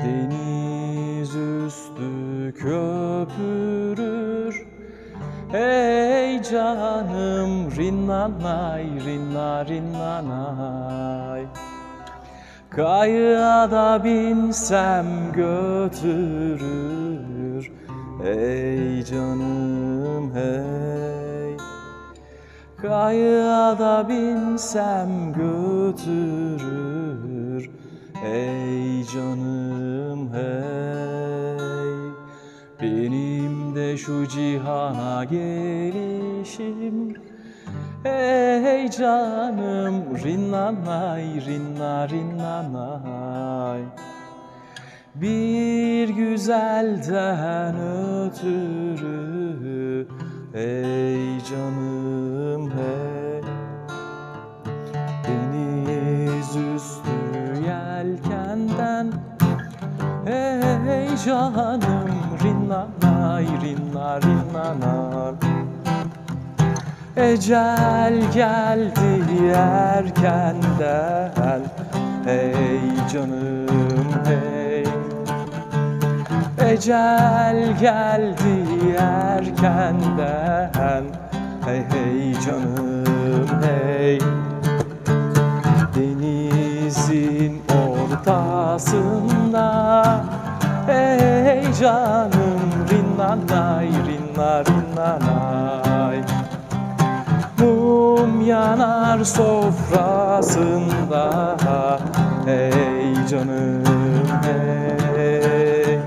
Deniz üstü köpürür. Hey canım rinnanay rinna rinnanay. Kayığa da binsem götürür. Hey canım hey. Kayığa da binsem götürür. Hey canım hey. Benim de şu cihana gelişim. Hey canım rinnanay rinna rinnanay. Bir güzelden ötürü. Hey canım hey. Deniz üstü yelkenden. Hey canım rinnanay rinna rinnanay. Ecel geldi erkenden. Hey canım hey. Ecel geldi erkenden. Hey hey canım hey. Denizin ortasında. Hey canım rinnanay rinna rinnanay. Mum yanar sofrasında. Hey canım hey.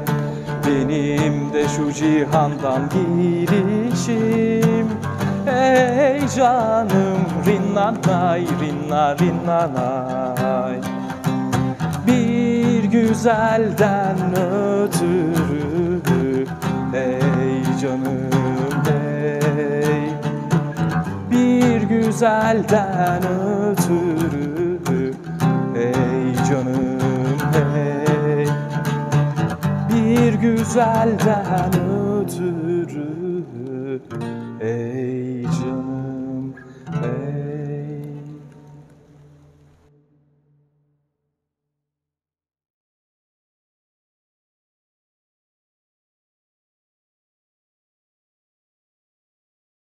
Benim de şu cihandan girişim. Hey canım rinnanay rinna rinnanay. Bir güzelden ötürü. Hey canım hey. Bir güzelden ötürü. Hey canım hey. Bir güzelden ötürü. Hey